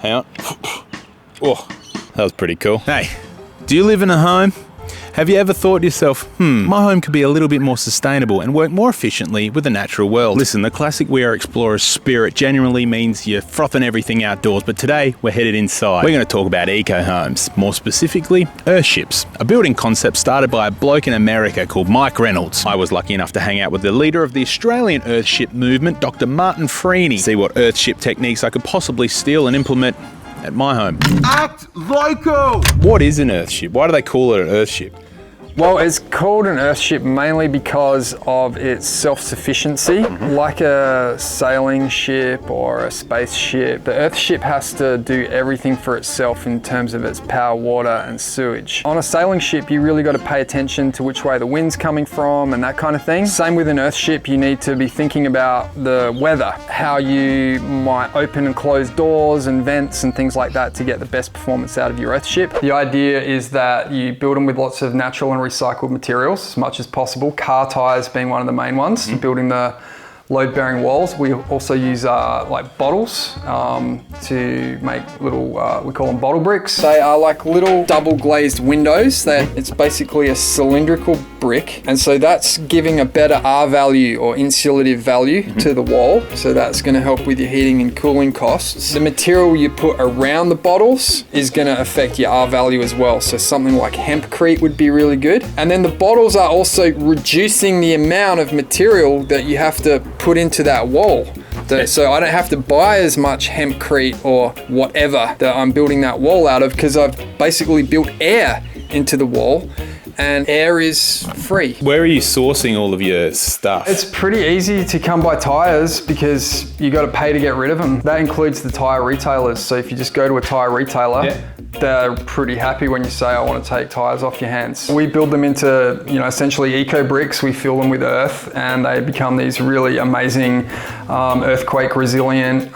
Hang on. Oh, that was pretty cool. Hey, do you live in a home? Have you ever thought to yourself, my home could be a little bit more sustainable and work more efficiently with the natural world? Listen, the classic We Are Explorers spirit generally means you're frothing everything outdoors, but today we're headed inside. We're going to talk about eco homes, more specifically Earthships, a building concept started by a bloke in America called Mike Reynolds. I was lucky enough to hang out with the leader of the Australian Earthship movement, Dr. Martin Freney, see what Earthship techniques I could possibly steal and implement at my home. Act Lyco! What is an Earthship? Why do they call it an Earthship? Well, it's called an Earthship mainly because of its self-sufficiency. Like a sailing ship or a spaceship, the Earthship has to do everything for itself in terms of its power, water and sewage. On a sailing ship, you really got to pay attention to which way the wind's coming from and that kind of thing. Same with an Earthship, you need to be thinking about the weather, how you might open and close doors and vents and things like that to get the best performance out of your Earthship. The idea is that you build them with lots of natural and recycled materials as much as possible, car tires being one of the main ones, building the load-bearing walls. We also use like bottles to make little, we call them bottle bricks. They are like little double glazed windows. It's basically a cylindrical brick, and so that's giving a better R value or insulative value to the wall. So that's going to help with your heating and cooling costs. The material you put around the bottles is going to affect your R value as well. So something like hempcrete would be really good. And then the bottles are also reducing the amount of material that you have to put into that wall. So I don't have to buy as much hempcrete or whatever that I'm building that wall out of, because I've basically built air into the wall, and air is free. Where are you sourcing all of your stuff? It's pretty easy to come by tyres because you got to pay to get rid of them. That includes the tyre retailers. So if you just go to a tyre retailer, they're pretty happy when you say, I want to take tyres off your hands. We build them into, essentially eco bricks. We fill them with earth and they become these really amazing earthquake resilient,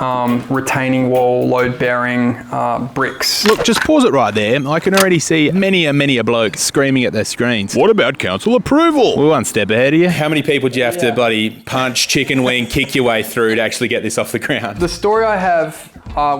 retaining wall, load bearing bricks. Look, just pause it right there. I can already see many a bloke screaming at their screens. What about council approval? We're one step ahead of you. How many people do you have to bloody punch, chicken wing, kick your way through to actually get this off the ground? The story I have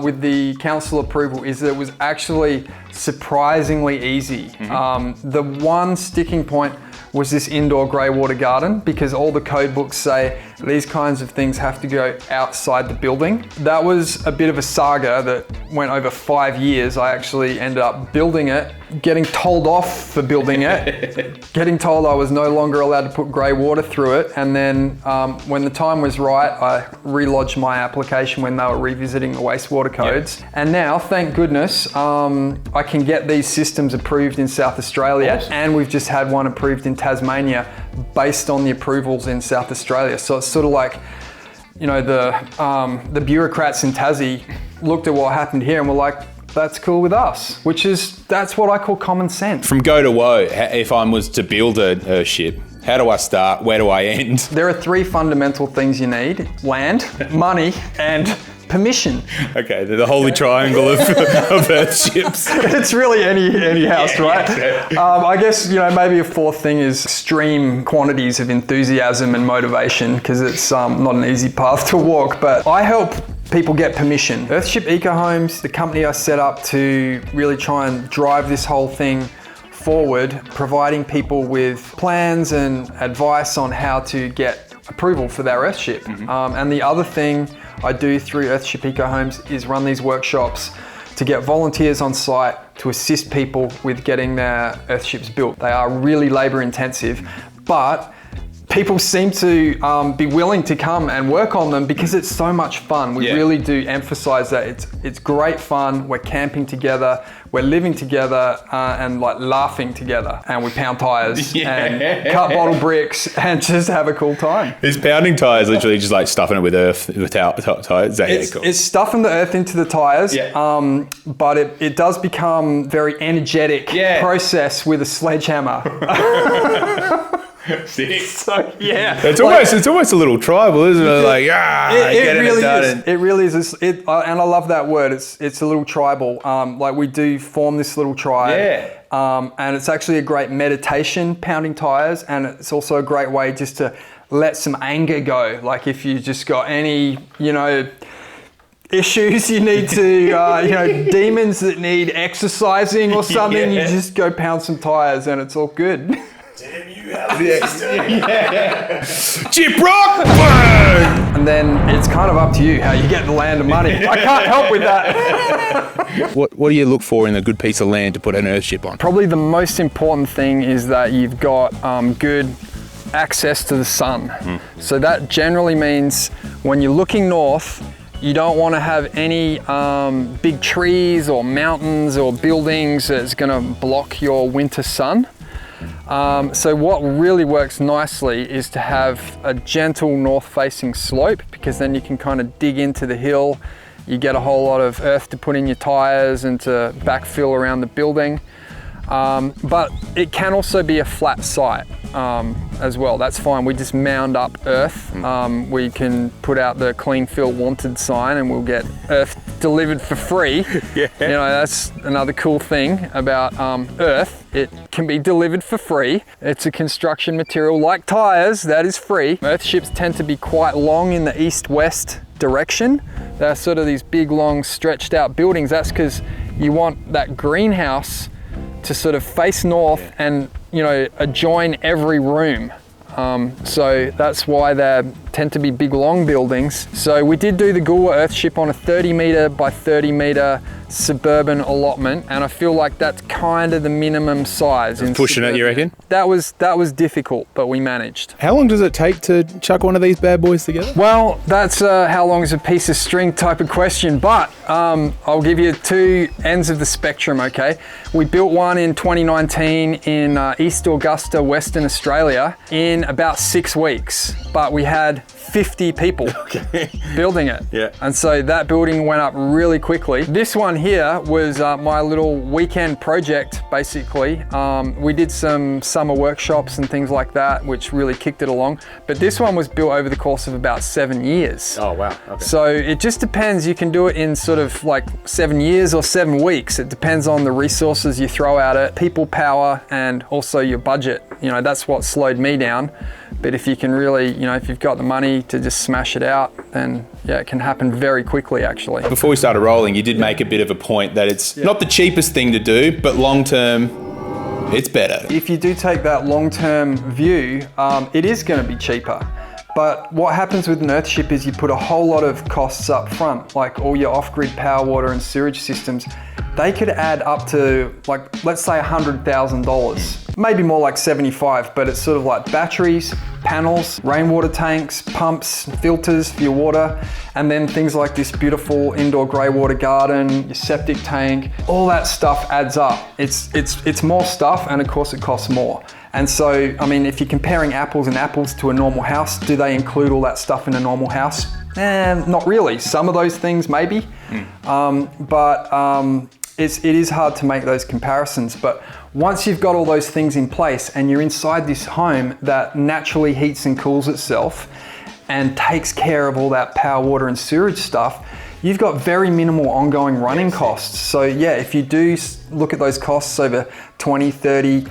with the council approval is that it was actually surprisingly easy. The one sticking point was this indoor grey water garden, because all the code books say these kinds of things have to go outside the building. That was a bit of a saga that went over 5 years. I actually ended up building it, getting told off for building it, getting told I was no longer allowed to put grey water through it, and then when the time was right, I relodged my application when they were revisiting the wastewater codes. And now, thank goodness, I can get these systems approved in South Australia, and we've just had one approved in Tasmania based on the approvals in South Australia. So it's sort of like, the bureaucrats in Tassie looked at what happened here and were like, that's cool with us, that's what I call common sense. From go to woe, if I was to build a ship, how do I start? Where do I end? There are 3 fundamental things you need: land, money, and permission. Okay, the holy triangle of Earthships. It's really any house, right? I guess, maybe a 4th thing is extreme quantities of enthusiasm and motivation, because it's not an easy path to walk, but I help people get permission. Earthship Eco Homes, the company I set up to really try and drive this whole thing forward, providing people with plans and advice on how to get approval for their Earthship. And the other thing I do through Earthship Eco Homes is run these workshops to get volunteers on site to assist people with getting their Earthships built. They are really labor intensive, but people seem to be willing to come and work on them because it's so much fun. We really do emphasize that it's great fun. We're camping together, we're living together, and like laughing together, and we pound tires and cut bottle bricks and just have a cool time. Is pounding tires literally just like stuffing it with earth without tires? It's stuffing the earth into the tires, but it does become very energetic process with a sledgehammer. Sick. So it's almost a little tribal, isn't it? Like it really is. It really is. And I love that word. It's a little tribal. Like we do form this little tribe. And it's actually a great meditation, pounding tires, and it's also a great way just to let some anger go. Like if you just got any, issues, you need to, demons that need exercising or something, you just go pound some tires and it's all good. Damn you, Alex. Chip rock! Burn! And then it's kind of up to you how you get the land and money. I can't help with that. What do you look for in a good piece of land to put an Earthship on? Probably the most important thing is that you've got good access to the sun. So that generally means when you're looking north, you don't want to have any big trees or mountains or buildings that's going to block your winter sun. So what really works nicely is to have a gentle north-facing slope, because then you can kind of dig into the hill. You get a whole lot of earth to put in your tires and to backfill around the building. But it can also be a flat site as well. That's fine. We just mound up earth. We can put out the clean fill wanted sign and we'll get earth delivered for free. Yeah. That's another cool thing about earth. It can be delivered for free. It's a construction material like tires that is free. Earthships tend to be quite long in the east-west direction. They're sort of these big, long, stretched out buildings. That's because you want that greenhouse to sort of face north and adjoin every room. So that's why they tend to be big, long buildings. So we did do the Goolwa Earthship on a 30 meter by 30 meter suburban allotment, and I feel like that's kind of the minimum size. That's pushing it, you reckon? That was difficult, but we managed. How long does it take to chuck one of these bad boys together? Well, that's how long is a piece of string type of question, but I'll give you two ends of the spectrum, okay? We built one in 2019 in East Augusta, Western Australia in about 6 weeks, but we had 50 people building it. Yeah. And so that building went up really quickly. This one here was my little weekend project, basically. We did some summer workshops and things like that, which really kicked it along. But this one was built over the course of about 7 years. Oh, wow. Okay. So it just depends. You can do it in sort of like 7 years or 7 weeks. It depends on the resources you throw at it, people power, and also your budget. That's what slowed me down. But if you can really, if you've got the money to just smash it out, then yeah, it can happen very quickly, actually. Before we started rolling, you did make a bit of a point that it's not the cheapest thing to do, but long term, it's better. If you do take that long-term view, it is going to be cheaper. But what happens with an Earthship is you put a whole lot of costs up front, like all your off-grid power, water and sewage systems. They could add up to, like, let's say $100,000, maybe more like 75, but it's sort of like batteries, panels, rainwater tanks, pumps, filters for your water, and then things like this beautiful indoor grey water garden, your septic tank, all that stuff adds up. It's more stuff, and of course it costs more. And so, I mean, if you're comparing apples and apples to a normal house, do they include all that stuff in a normal house? Not really. Some of those things maybe, but it is hard to make those comparisons. But once you've got all those things in place and you're inside this home that naturally heats and cools itself and takes care of all that power, water and sewage stuff, you've got very minimal ongoing running costs. So yeah, if you do look at those costs over 20, 30,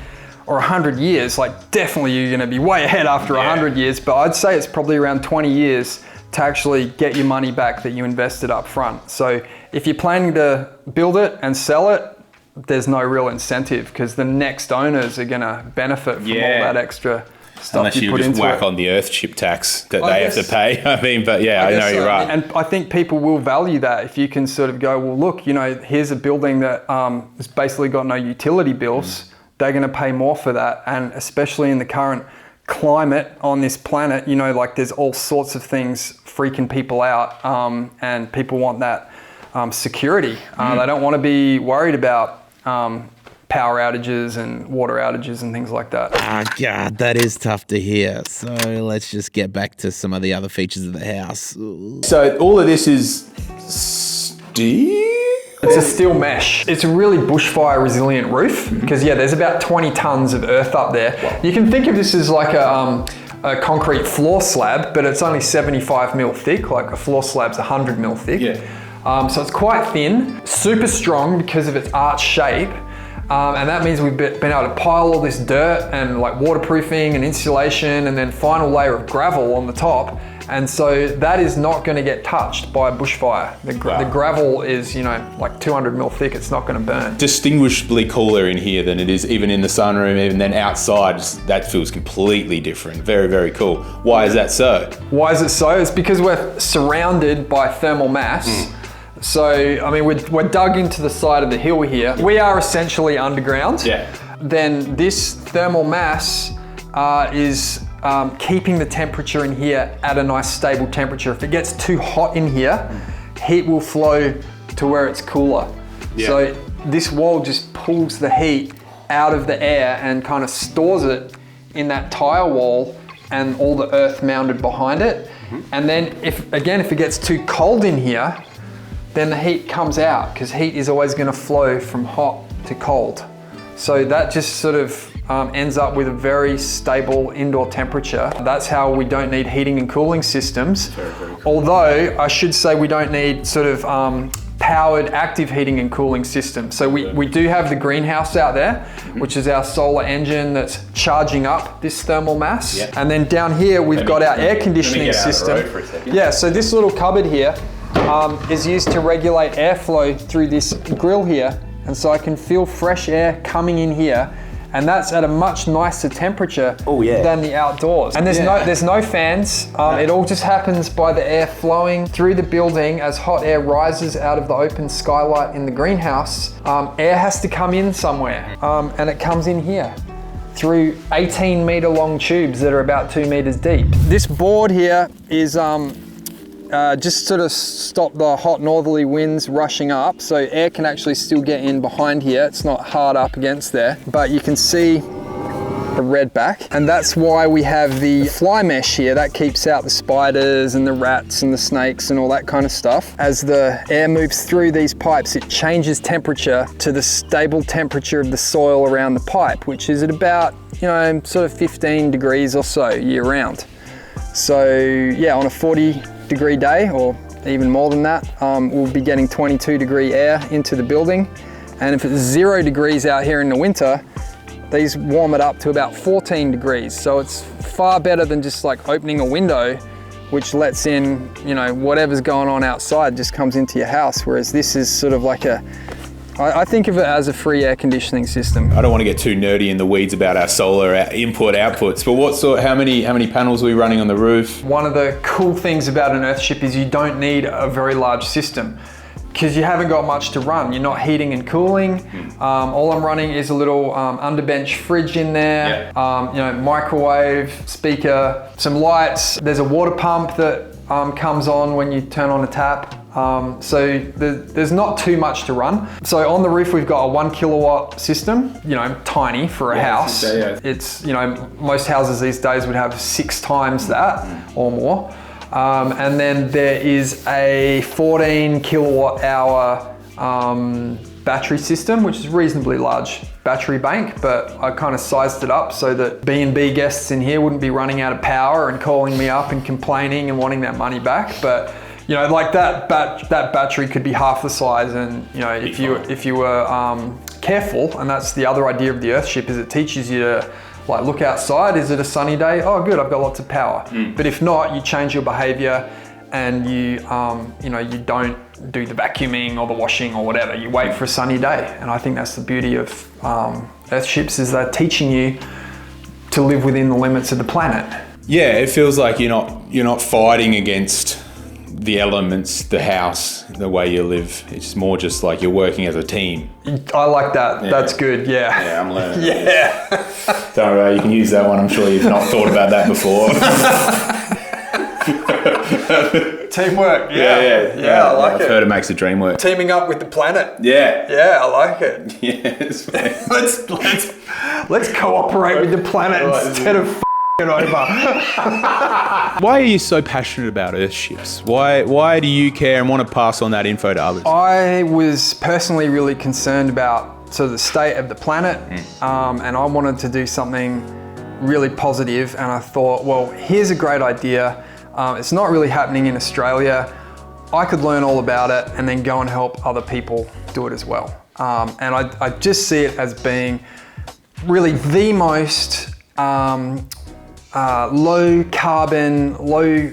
or 100 years, like definitely you're gonna be way ahead after 100 years, but I'd say it's probably around 20 years to actually get your money back that you invested up front. So if you're planning to build it and sell it, there's no real incentive because the next owners are gonna benefit from all that extra stuff unless you put just into whack it. on the Earthship tax that they have to pay. I mean, but yeah, I know you're right. And I think people will value that if you can sort of go, well, look, here's a building that has basically got no utility bills. They're going to pay more for that, and especially in the current climate on this planet, like there's all sorts of things freaking people out, and people want that security. They don't want to be worried about power outages and water outages and things like that. God, that is tough to hear. So let's just get back to some of the other features of the house. So all of this is steel? It's a steel mesh. It's a really bushfire resilient roof because there's about 20 tons of earth up there. You can think of this as like a concrete floor slab, but it's only 75 mil thick, like a floor slab's 100 mil thick. So it's quite thin, super strong because of its arch shape. And that means we've been able to pile all this dirt and like waterproofing and insulation and then final layer of gravel on the top. And so that is not going to get touched by a bushfire. The gravel is, you know, like 200 mil thick. It's not going to burn. Distinguishably cooler in here than it is even in the sunroom, even then outside. That feels completely different. Very, very cool. Why is that so? Why is it so? It's because we're surrounded by thermal mass. So, I mean, we're dug into the side of the hill here. We are essentially underground. Yeah. Then this thermal mass is keeping the temperature in here at a nice stable temperature. If it gets too hot in here, heat will flow to where it's cooler. Yeah. So this wall just pulls the heat out of the air and kind of stores it in that tire wall and all the earth mounded behind it. And then if it gets too cold in here, then the heat comes out, because heat is always going to flow from hot to cold. So that just sort of ends up with a very stable indoor temperature. That's how we don't need heating and cooling systems. Very, very cool. Although I should say we don't need sort of powered active heating and cooling systems. So we do have the greenhouse out there, which is our solar engine that's charging up this thermal mass. Yeah. And then down here, we've got our air conditioning system. Yeah, so this little cupboard here is used to regulate airflow through this grill here. And so I can feel fresh air coming in here, and that's at a much nicer temperature than the outdoors. And there's no fans. It all just happens by the air flowing through the building as hot air rises out of the open skylight in the greenhouse. Air has to come in somewhere, and it comes in here through 18-meter long tubes that are about 2 meters deep. This board here is just sort of stop the hot northerly winds rushing up, so air can actually still get in behind here. It's not hard up against there, but you can see the red back, and that's why we have the fly mesh here that keeps out the spiders and the rats and the snakes and all that kind of stuff. As the air moves through these pipes, it changes temperature to the stable temperature of the soil around the pipe, which is at about, you know, sort of 15 degrees or so year round. So yeah, on a 40-degree day, or even more than that, we'll be getting 22-degree air into the building. And if it's 0 degrees out here in the winter, these warm it up to about 14 degrees. So it's far better than just like opening a window, which lets in, you know, whatever's going on outside just comes into your house. Whereas this is sort of like I think of it as a free air conditioning system. I don't want to get too nerdy in the weeds about our solar input outputs, but how many panels are we running on the roof? One of the cool things about an Earthship is you don't need a very large system, because you haven't got much to run. You're not heating and cooling. All I'm running is a little underbench fridge in there, you know, microwave, speaker, some lights. There's a water pump that comes on when you turn on a tap. So there's not too much to run. So on the roof, we've got a 1 kilowatt system, you know, tiny for a house. It's, you know, most houses these days would have 6 times that or more. And then there is a 14 kilowatt hour battery system, which is a reasonably large battery bank, but I kind of sized it up so that B&B guests in here wouldn't be running out of power and calling me up and complaining and wanting that money back. But you know, like that battery could be half the size, and you know, if you were careful, and that's the other idea of the Earthship, is it teaches you to like look outside. Is it a sunny day? Oh, good, I've got lots of power. But if not, you change your behavior, and you know, you don't do the vacuuming or the washing or whatever. You wait for a sunny day, and I think that's the beauty of Earthships, is they're teaching you to live within the limits of the planet. Yeah, it feels like you're not fighting against the elements, the house, the way you live. It's more just like you're working as a team. I like that. Yeah. That's good. Yeah. Yeah, I'm learning. Yeah. Don't worry, you can use that one. I'm sure you've not thought about that before. Teamwork. Yeah, I like it. I've heard it makes the dream work. Teaming up with the planet. Yeah. Yeah, I like it. Yes. Let's cooperate with the planet instead of it over. Why are you so passionate about Earthships? Why do you care and want to pass on that info to others? I was personally really concerned about sort of the state of the planet, and I wanted to do something really positive, and I thought, well, here's a great idea. It's not really happening in Australia. I could learn all about it and then go and help other people do it as well. And I just see it as being really the most low carbon, low,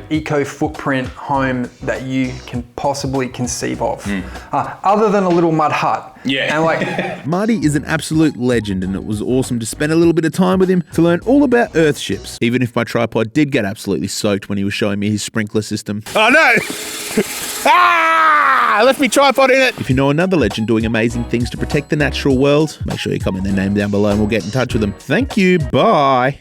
eco footprint home that you can possibly conceive of, other than a little mud hut. Yeah. And like, Marty is an absolute legend, and it was awesome to spend a little bit of time with him to learn all about Earthships, even if my tripod did get absolutely soaked when he was showing me his sprinkler system. Oh no! I left me tripod in it! If you know another legend doing amazing things to protect the natural world, make sure you comment their name down below and we'll get in touch with them. Thank you. Bye.